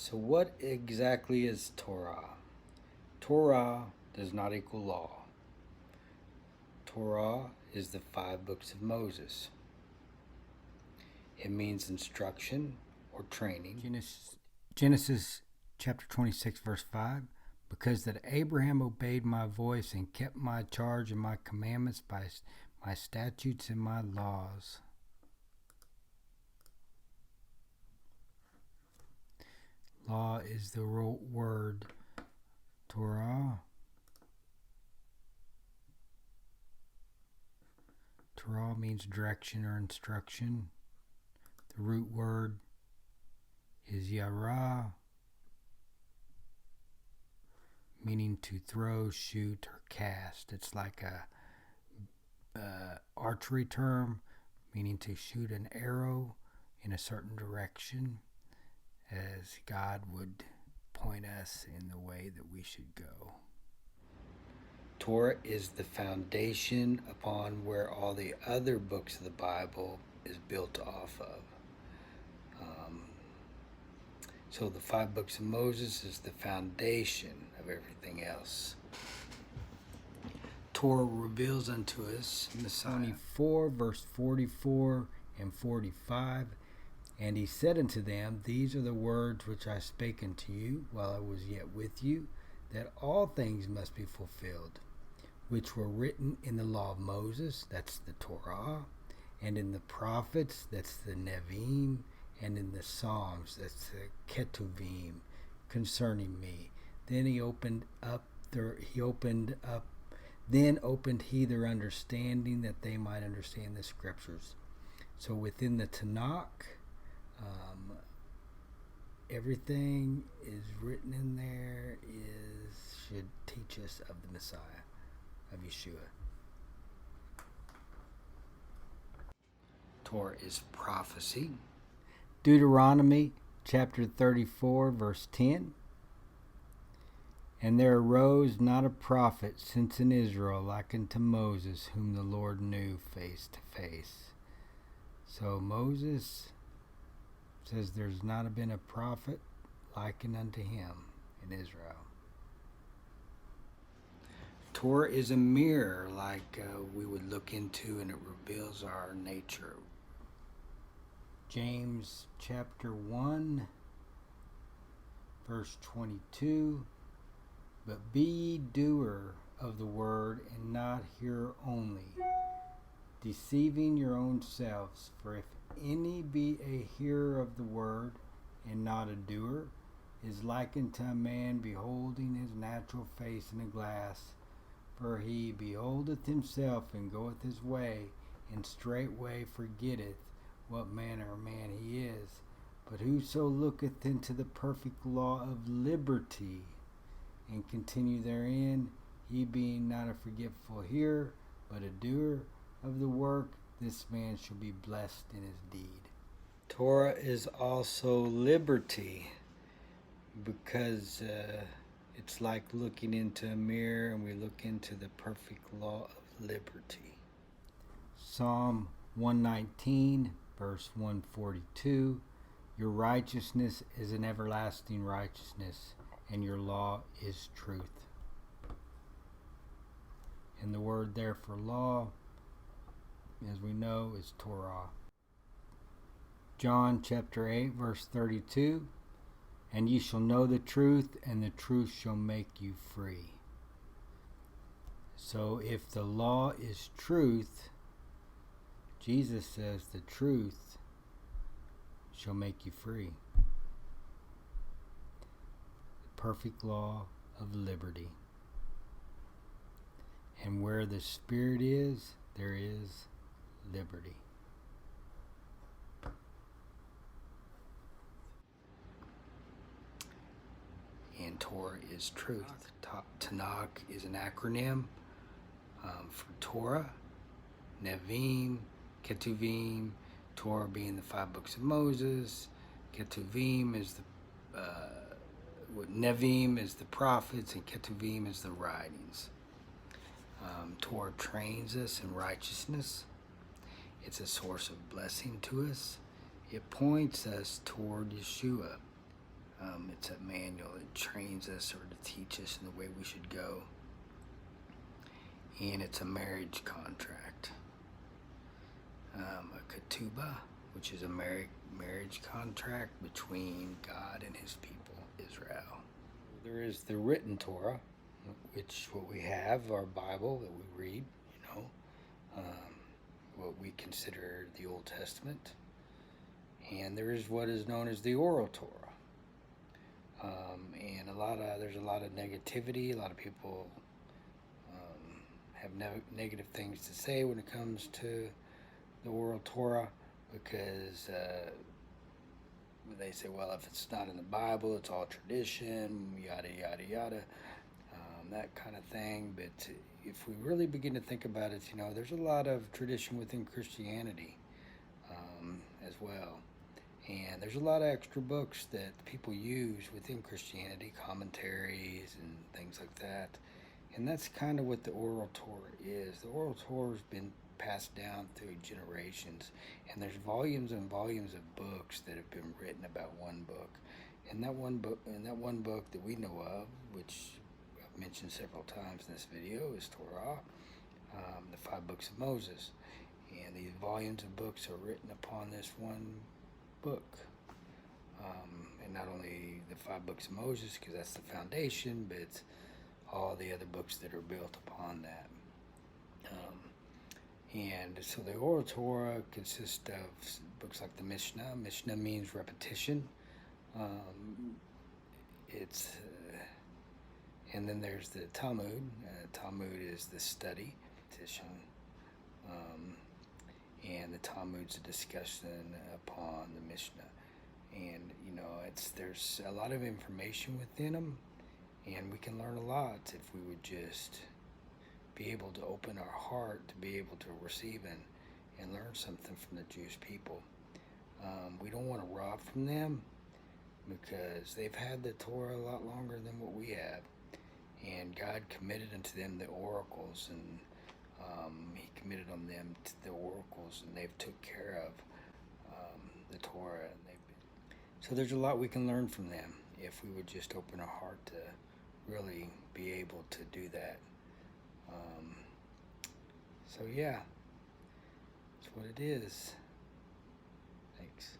So what exactly is Torah? Torah does not equal law. Torah is the 5 books of Moses. It means instruction or training. Genesis chapter 26 verse 5. Because that Abraham obeyed my voice and kept my charge and my commandments by my statutes and my laws. Law is the word Torah. Torah means direction or instruction. The root word is yara, meaning to throw, shoot, or cast. It's like a archery term, meaning to shoot an arrow in a certain direction, as God would point us in the way that we should go. Torah is the foundation upon where all the other books of the Bible is built off of. So the 5 books of Moses is the foundation of everything else. Torah reveals unto us Messiah. 24 verse 44 and 45. And he said unto them, These are the words which I spake unto you while I was yet with you, that all things must be fulfilled, which were written in the law of Moses, that's the Torah, and in the prophets, that's the Nevi'im, and in the Psalms, that's the Ketuvim, concerning me. Then opened he their understanding, that they might understand the scriptures. So within the Tanakh, everything is written in there should teach us of the Messiah, of Yeshua. Torah is prophecy. Deuteronomy chapter 34 verse 10. And there arose not a prophet since in Israel like unto Moses, whom the Lord knew face to face. So Moses says there's not been a prophet likened unto him in Israel. Torah is a mirror like we would look into, and it reveals our nature. James chapter 1 verse 22. But be ye doer of the word, and not hearer only, deceiving your own selves. For if any be a hearer of the word, and not a doer, is like unto a man beholding his natural face in a glass. For he beholdeth himself, and goeth his way, and straightway forgetteth what manner of man he is. But whoso looketh into the perfect law of liberty, and continue therein, he being not a forgetful hearer, but a doer of the work, this man shall be blessed in his deed. Torah is also liberty, because it's like looking into a mirror, and we look into the perfect law of liberty. Psalm 119 verse 142. Your righteousness is an everlasting righteousness, and your law is truth. And the word there for law, as we know, is Torah. John chapter 8 verse 32. And ye shall know the truth, and the truth shall make you free. So if the law is truth, Jesus says the truth shall make you free. Perfect law of liberty. And where the Spirit is, there is liberty. And Torah is truth. Tanakh is an acronym for Torah, Nevi'im, Ketuvim, Torah being the 5 books of Moses, Ketuvim is the Nevi'im is the prophets, and Ketuvim is the writings. Torah trains us in righteousness. It's a source of blessing to us. It points us toward Yeshua. It's a manual that trains us or to teach us in the way we should go. And it's a marriage contract. A ketubah, which is a marriage contract between God and his people, Israel. There is the written Torah, which what we have, our Bible that we read, what we consider the Old Testament. And there is what is known as the oral Torah. And there's a lot of negativity. A lot of people have negative things to say when it comes to the oral Torah, because they say, well, if it's not in the Bible, it's all tradition, yada, yada, yada, that kind of thing. But if we really begin to think about it, there's a lot of tradition within Christianity as well. And there's a lot of extra books that people use within Christianity, commentaries and things like that. And that's kind of what the oral Torah is. The oral Torah has been passed down through generations, and there's volumes and volumes of books that have been written about one book. And that one book that we know of, which I've mentioned several times in this video, is Torah, the 5 books of Moses. And these volumes of books are written upon this one book. And not only the 5 books of Moses, because that's the foundation, but all the other books that are built upon that. And so the oral Torah consists of books like the Mishnah. Mishnah means repetition. And then there's the Talmud. Talmud is the study, repetition. And the Talmud's a discussion upon the Mishnah. And there's a lot of information within them, and we can learn a lot if we would just be able to open our heart to be able to receive and learn something from the Jewish people. We don't want to rob from them, because they've had the Torah a lot longer than what we have, and God committed unto them the oracles, and he committed on them to the oracles, and they've took care of the Torah. So there's a lot we can learn from them if we would just open our heart to really be able to do that. So yeah, that's what it is. Thanks.